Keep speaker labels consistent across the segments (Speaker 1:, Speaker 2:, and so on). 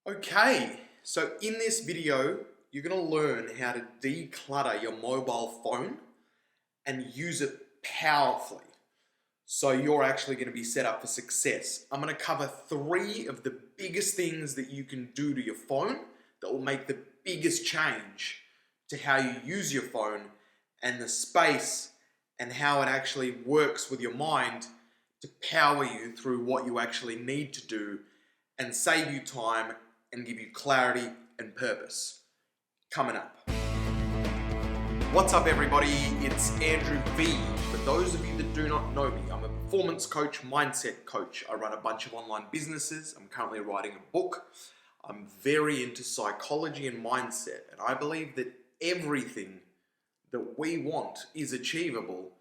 Speaker 1: Okay, so in this video, you're going to learn how to declutter your mobile phone and use it powerfully. So you're actually going to be set up for success. I'm going to cover 3 of the biggest things that you can do to your phone that will make the biggest change to how you use your phone and the space and how it actually works with your mind to power you through what you actually need to do and save you time and give you clarity and purpose. Coming up. What's up everybody, it's Andrew V. For those of you that do not know me, I'm a performance coach, mindset coach. I run a bunch of online businesses. I'm currently writing a book. I'm very into psychology and mindset, and I believe that everything that we want is achievable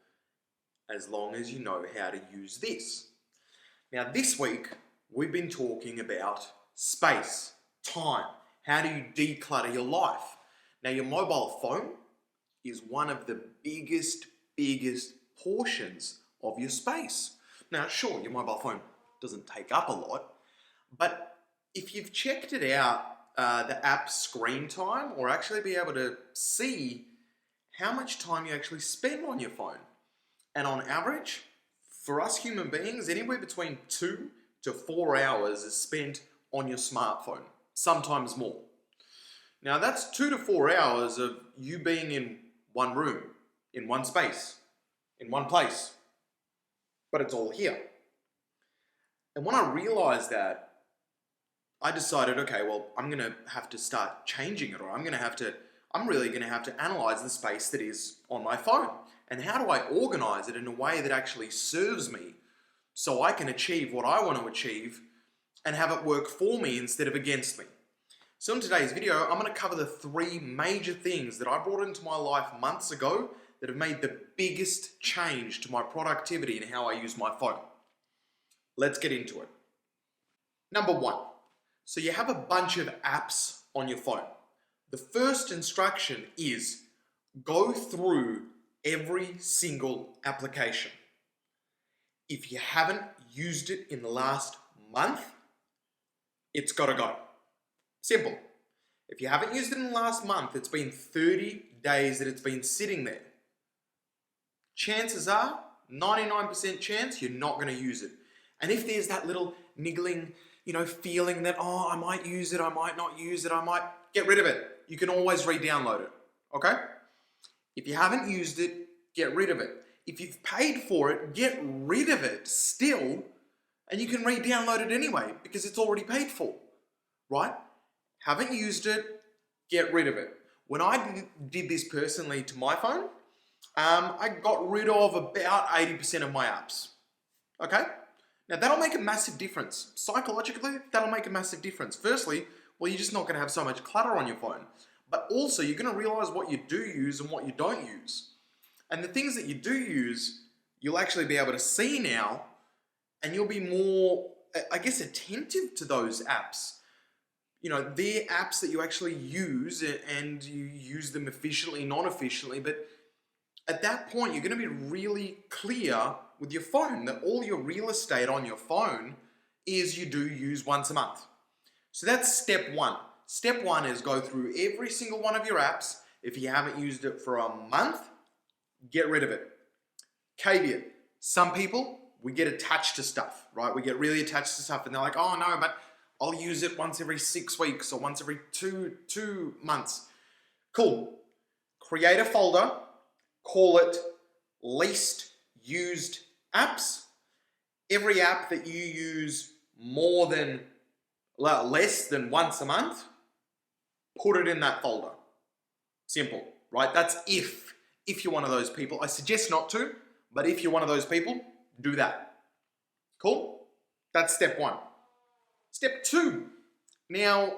Speaker 1: as long as you know how to use this. Now this week, we've been talking about space, time. How do you declutter your life? Now your mobile phone is one of the biggest portions of your space. Now sure, your mobile phone doesn't take up a lot, but if you've checked it out, the app screen time, or actually be able to see how much time you actually spend on your phone. And on average, for us human beings, anywhere between 2 to 4 hours is spent on your smartphone, sometimes more. Now that's 2 to 4 hours of you being in one room, in one space, in one place, but it's all here. And when I realized that, I decided, okay, well, I'm gonna have to start changing it, or I'm really gonna have to analyze the space that is on my phone. And how do I organize it in a way that actually serves me so I can achieve what I want to achieve and have it work for me instead of against me? So in today's video, I'm going to cover the 3 major things that I brought into my life months ago that have made the biggest change to my productivity and how I use my phone. Let's get into it. Number 1. So you have a bunch of apps on your phone. The first instruction is go through every single application. If you haven't used it in the last month, it's got to go. Simple. If you haven't used it in the last month, it's been 30 days that it's been sitting there. Chances are, 99% chance, you're not going to use it. And if there's that little niggling, feeling that, I might use it, I might not use it, I might get rid of it. You can always re-download it, okay? If you haven't used it, get rid of it. If you've paid for it, get rid of it still, and you can re-download it anyway because it's already paid for, right? Haven't used it, get rid of it. When I did this personally to my phone, I got rid of about 80% of my apps, okay? Now that'll make a massive difference. Psychologically, that'll make a massive difference. Firstly, well, you're just not gonna have so much clutter on your phone. But also, you're going to realize what you do use and what you don't use. And the things that you do use, you'll actually be able to see now, and you'll be more, attentive to those apps. They're apps that you actually use, and you use them efficiently, non-efficiently, but at that point, you're going to be really clear with your phone that all your real estate on your phone is you do use once a month. So that's step 1. Step 1 is go through every single one of your apps. If you haven't used it for a month, get rid of it. Caveat, some people, we get attached to stuff, right? We get really attached to stuff and they're like, oh no, but I'll use it once every 6 weeks or once every two months. Cool. Create a folder, call it least used apps. Every app that you use less than once a month, put it in that folder. Simple, right? That's if you're one of those people. I suggest not to, but if you're one of those people, do that. Cool? That's step 1. Step 2. Now,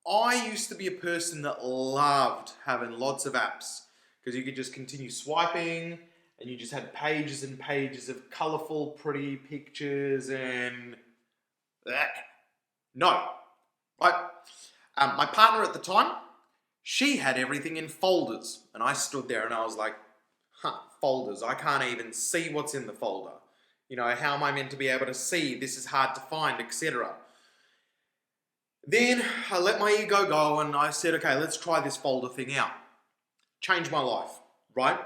Speaker 1: I used to be a person that loved having lots of apps because you could just continue swiping and you just had pages and pages of colorful, pretty pictures and no. Right? My partner at the time, she had everything in folders. And I stood there and I was like, folders. I can't even see what's in the folder. How am I meant to be able to see? This is hard to find, etc. Then I let my ego go and I said, okay, let's try this folder thing out. Changed my life, right?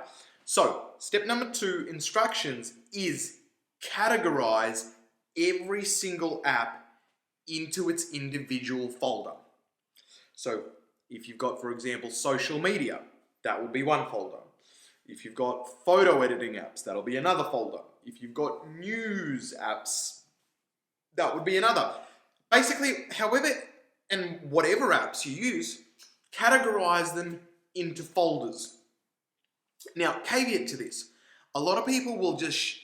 Speaker 1: So, step number 2, instructions, is categorize every single app into its individual folder. So, if you've got, for example, social media, that will be one folder. If you've got photo editing apps, that'll be another folder. If you've got news apps, that would be another. Basically, however and whatever apps you use, categorize them into folders. Now, caveat to this, a lot of people will just,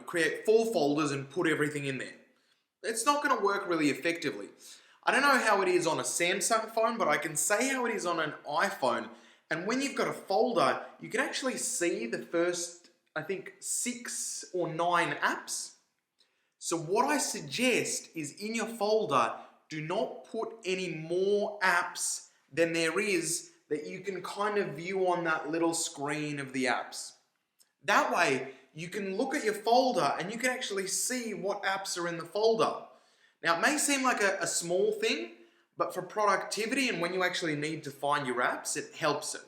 Speaker 1: create 4 folders and put everything in there. It's not going to work really effectively. I don't know how it is on a Samsung phone, but I can say how it is on an iPhone. And when you've got a folder, you can actually see the first, I think, 6 or 9 apps. So what I suggest is in your folder, do not put any more apps than there is that you can kind of view on that little screen of the apps. That way, you can look at your folder and you can actually see what apps are in the folder. Now, it may seem like a small thing, but for productivity and when you actually need to find your apps, it helps it.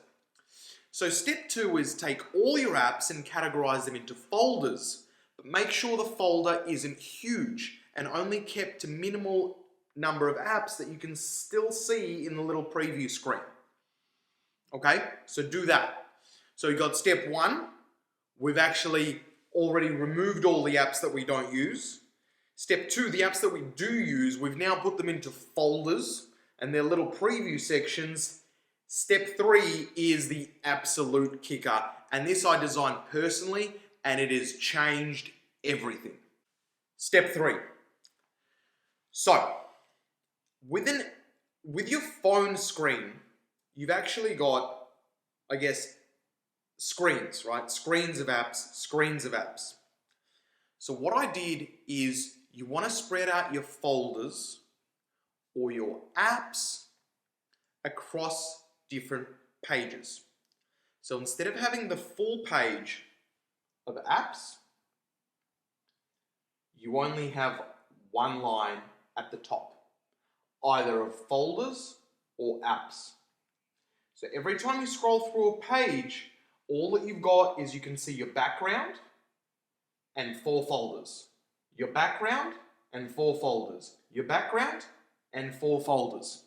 Speaker 1: So step 2 is take all your apps and categorize them into folders, but make sure the folder isn't huge and only kept to minimal number of apps that you can still see in the little preview screen. Okay, so do that. So you got step 1, we've actually already removed all the apps that we don't use. Step 2, the apps that we do use, we've now put them into folders and their little preview sections. Step 3 is the absolute kicker, and this I designed personally and it has changed everything. Step 3. So, with your phone screen, you've actually got, I guess, screens, right? Screens of apps. So what I did is you want to spread out your folders or your apps across different pages. So instead of having the full page of apps, you only have one line at the top, either of folders or apps. So every time you scroll through a page, all that you've got is you can see your background and 4 folders. Your background and 4 folders. Your background and 4 folders.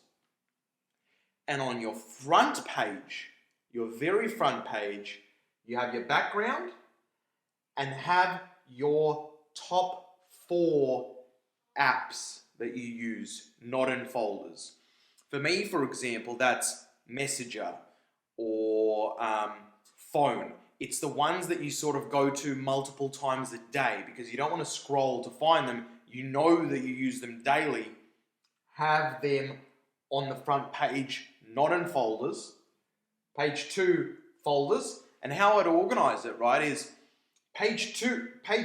Speaker 1: And on your front page, your very front page, you have your background and have your top 4 apps that you use, not in folders. For me, for example, that's Messenger or phone. It's the ones that you sort of go to multiple times a day because you don't want to scroll to find them. You know that you use them daily. Have them on the front page, not in folders. Page 2, folders. And how I'd organize it, right, is page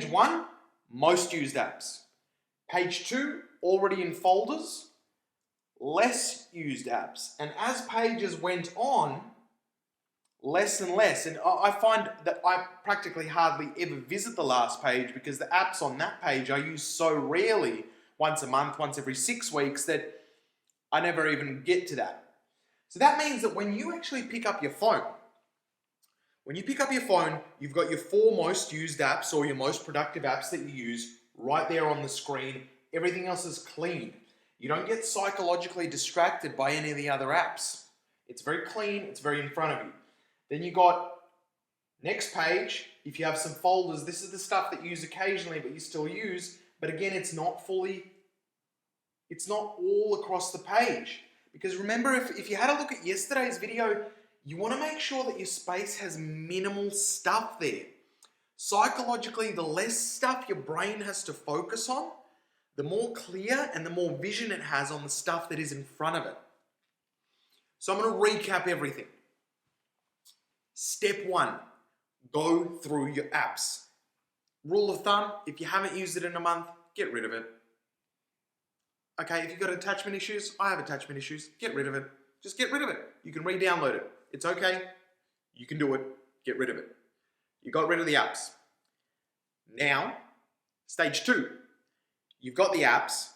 Speaker 1: 1, most used apps. Page 2, already in folders, less used apps. And as pages went on, less and less. And I find that I practically hardly ever visit the last page because the apps on that page I use so rarely, once a month, once every 6 weeks, that I never even get to that. So that means that when you actually pick up your phone, you've got your 4 most used apps or your most productive apps that you use right there on the screen. Everything else is clean. You don't get psychologically distracted by any of the other apps. It's very clean, it's very in front of you. Then you got next page, if you have some folders, this is the stuff that you use occasionally but you still use, but again, it's not all across the page. Because remember, if you had a look at yesterday's video, you want to make sure that your space has minimal stuff there. Psychologically, the less stuff your brain has to focus on, the more clear and the more vision it has on the stuff that is in front of it. So I'm going to recap everything. Step 1, go through your apps. Rule of thumb, if you haven't used it in a month, get rid of it. Okay, if you've got attachment issues, I have attachment issues, get rid of it. Just get rid of it. You can re-download it. It's okay. You can do it. Get rid of it. You got rid of the apps. Now, stage 2. You've got the apps,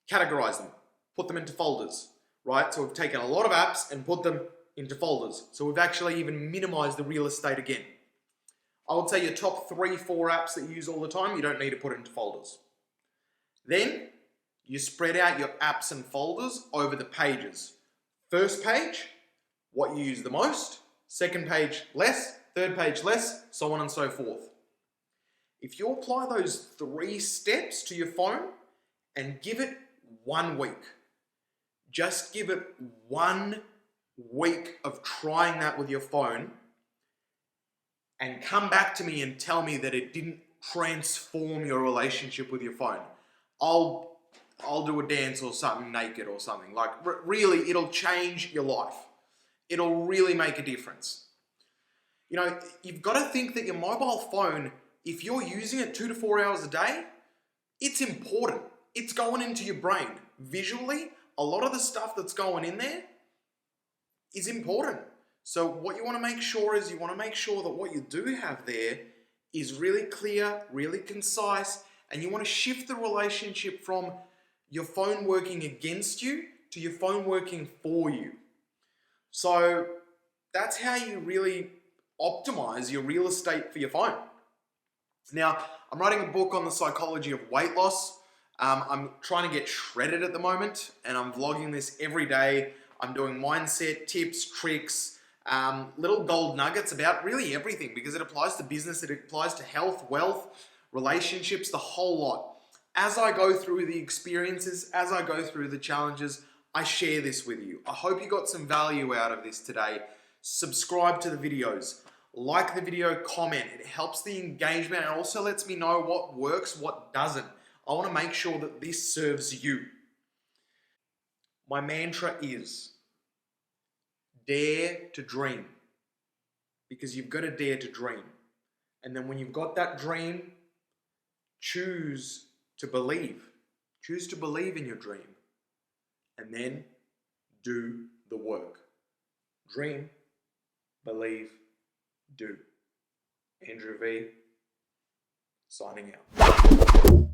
Speaker 1: categorize them. put them into folders, right? So we've taken a lot of apps and put them into folders. So we've actually even minimized the real estate again. I would say your top 3, 4 apps that you use all the time, you don't need to put into folders. Then you spread out your apps and folders over the pages. First page, what you use the most. Second page, less. Third page, less. So on and so forth. If you apply those 3 steps to your phone and give it 1 week, just give it 1 week of trying that with your phone, and come back to me and tell me that it didn't transform your relationship with your phone. I'll do a dance or something naked or something. Like, really, it'll change your life. It'll really make a difference. You know, you've got to think that your mobile phone, if you're using it 2 to 4 hours a day, it's important. It's going into your brain. Visually, a lot of the stuff that's going in there is important. So what you want to make sure is you want to make sure that what you do have there is really clear, really concise, and you want to shift the relationship from your phone working against you to your phone working for you. So that's how you really optimize your real estate for your phone. Now, I'm writing a book on the psychology of weight loss. I'm trying to get shredded at the moment, and I'm vlogging this every day. I'm doing mindset, tips, tricks, little gold nuggets about really everything, because it applies to business, it applies to health, wealth, relationships, the whole lot. As I go through the experiences, as I go through the challenges, I share this with you. I hope you got some value out of this today. Subscribe to the videos, like the video, comment. It helps the engagement and also lets me know what works, what doesn't. I want to make sure that this serves you. My mantra is dare to dream, because you've got to dare to dream. And then when you've got that dream, choose to believe. Choose to believe in your dream. And then do the work. Dream, believe, do. Andrew V, signing out.